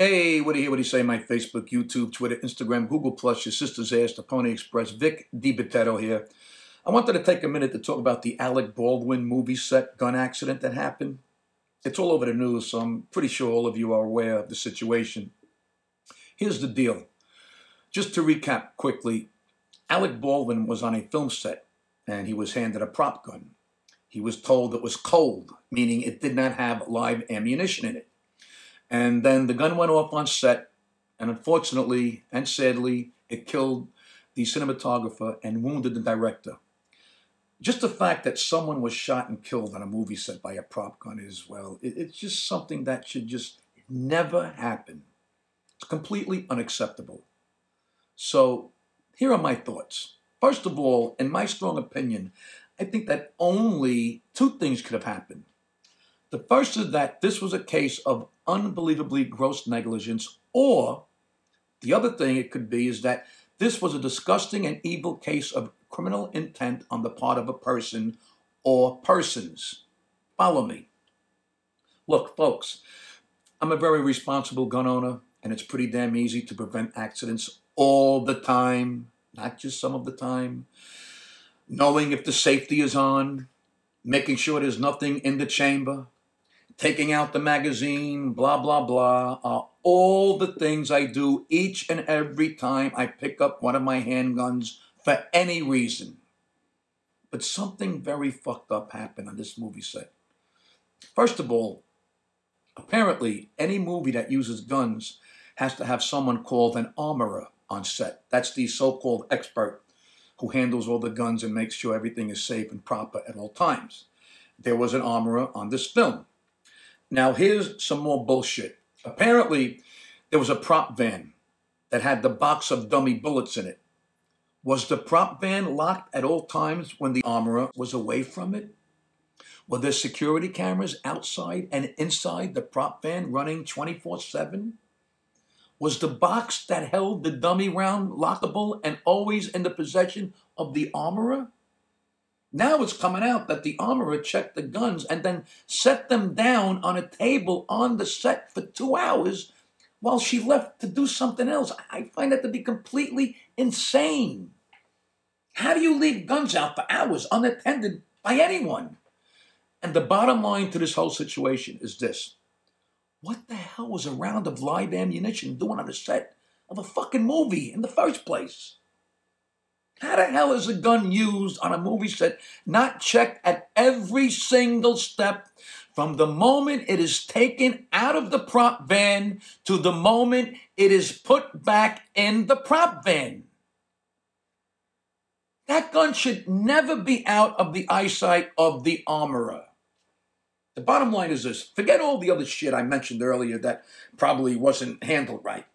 Hey, what do you hear? What do you say? My Facebook, YouTube, Twitter, Instagram, Google Plus, your sister's ass, the Pony Express, Vic Dibitetto here. I wanted to take a minute to talk about the Alec Baldwin movie set gun accident that happened. It's all over the news, so I'm pretty sure all of you are aware of the situation. Here's the deal. Just to recap quickly, Alec Baldwin was on a film set, and he was handed a prop gun. He was told it was cold, meaning it did not have live ammunition in it. And then the gun went off on set, and unfortunately and sadly, it killed the cinematographer and wounded the director. Just the fact that someone was shot and killed on a movie set by a prop gun is, well, it's just something that should just never happen. It's completely unacceptable. So here are my thoughts. First of all, in my strong opinion, I think that only two things could have happened. The first is that this was a case of unbelievably gross negligence, or the other thing it could be is that this was a disgusting and evil case of criminal intent on the part of a person or persons. Follow me. Look, folks, I'm a very responsible gun owner, and it's pretty damn easy to prevent accidents all the time, not just some of the time. Knowing if the safety is on, making sure there's nothing in the chamber, taking out the magazine, blah, blah, blah, are all the things I do each and every time I pick up one of my handguns for any reason. But something very fucked up happened on this movie set. First of all, apparently any movie that uses guns has to have someone called an armorer on set. That's the so-called expert who handles all the guns and makes sure everything is safe and proper at all times. There was an armorer on this film. Now, here's some more bullshit. Apparently, there was a prop van that had the box of dummy bullets in it. Was the prop van locked at all times when the armorer was away from it? Were there security cameras outside and inside the prop van running 24/7? Was the box that held the dummy round lockable and always in the possession of the armorer? Now it's coming out that the armorer checked the guns and then set them down on a table on the set for 2 hours while she left to do something else. I find that to be completely insane. How do you leave guns out for hours unattended by anyone? And the bottom line to this whole situation is this. What the hell was a round of live ammunition doing on the set of a fucking movie in the first place? How the hell is a gun used on a movie set not checked at every single step from the moment it is taken out of the prop van to the moment it is put back in the prop van? That gun should never be out of the eyesight of the armorer. The bottom line is this. Forget all the other shit I mentioned earlier that probably wasn't handled right.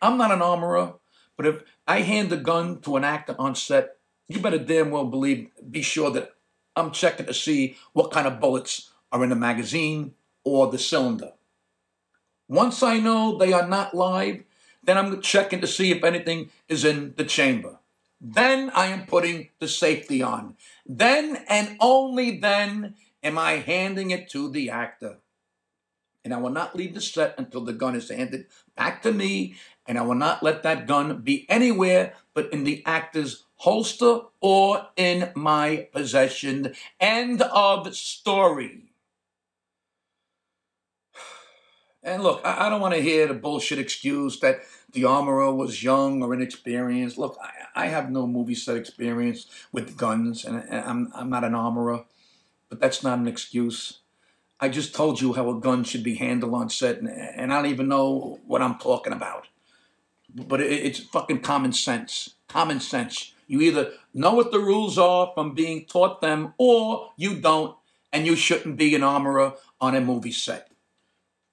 I'm not an armorer. But if I hand a gun to an actor on set, you better damn well be sure that I'm checking to see what kind of bullets are in the magazine or the cylinder. Once I know they are not live, then I'm checking to see if anything is in the chamber. Then I am putting the safety on. Then and only then am I handing it to the actor. And I will not leave the set until the gun is handed back to me, and I will not let that gun be anywhere but in the actor's holster or in my possession. End of story. And look, I don't want to hear the bullshit excuse that the armorer was young or inexperienced. Look, I have no movie set experience with guns, and I'm not an armorer, but that's not an excuse. I just told you how a gun should be handled on set, and I don't even know what I'm talking about. But it's fucking common sense. Common sense. You either know what the rules are from being taught them, or you don't, and you shouldn't be an armorer on a movie set.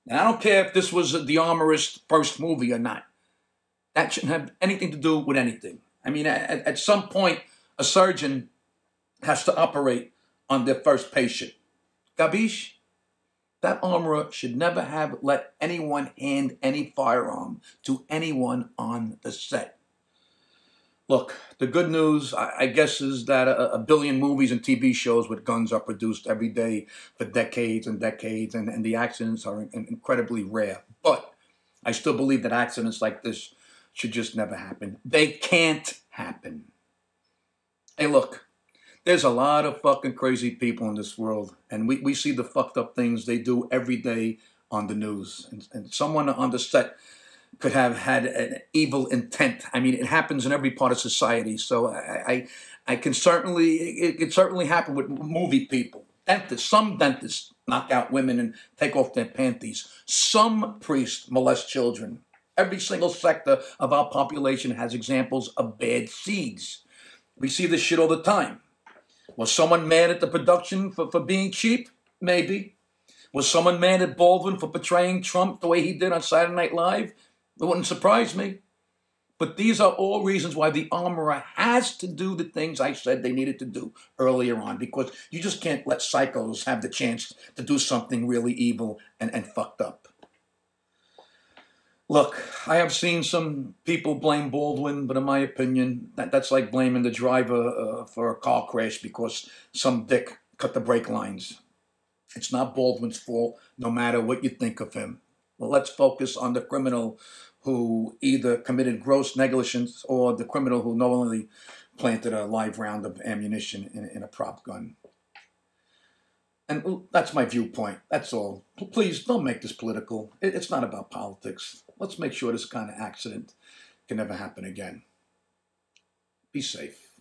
And I don't care if this was the armorer's first movie or not. That shouldn't have anything to do with anything. I mean, at some point, a surgeon has to operate on their first patient. Gabish? That armorer should never have let anyone hand any firearm to anyone on the set. Look, the good news, I guess, is that a billion movies and TV shows with guns are produced every day for decades and decades, and the accidents are incredibly rare. But I still believe that accidents like this should just never happen. They can't happen. Hey, look, there's a lot of fucking crazy people in this world, and we see the fucked up things they do every day on the news. And someone on the set could have had an evil intent. I mean, it happens in every part of society. So I can certainly, it can certainly happen with movie people. Dentists, some dentists knock out women and take off their panties. Some priests molest children. Every single sector of our population has examples of bad seeds. We see this shit all the time. Was someone mad at the production for being cheap? Maybe. Was someone mad at Baldwin for portraying Trump the way he did on Saturday Night Live? It wouldn't surprise me. But these are all reasons why the armorer has to do the things I said they needed to do earlier on, because you just can't let psychos have the chance to do something really evil and fucked up. Look, I have seen some people blame Baldwin, but in my opinion, that's like blaming the driver for a car crash because some dick cut the brake lines. It's not Baldwin's fault, no matter what you think of him. Well, let's focus on the criminal who either committed gross negligence or the criminal who knowingly planted a live round of ammunition in a prop gun. And that's my viewpoint. That's all. Please don't make this political. It's not about politics. Let's make sure this kind of accident can never happen again. Be safe.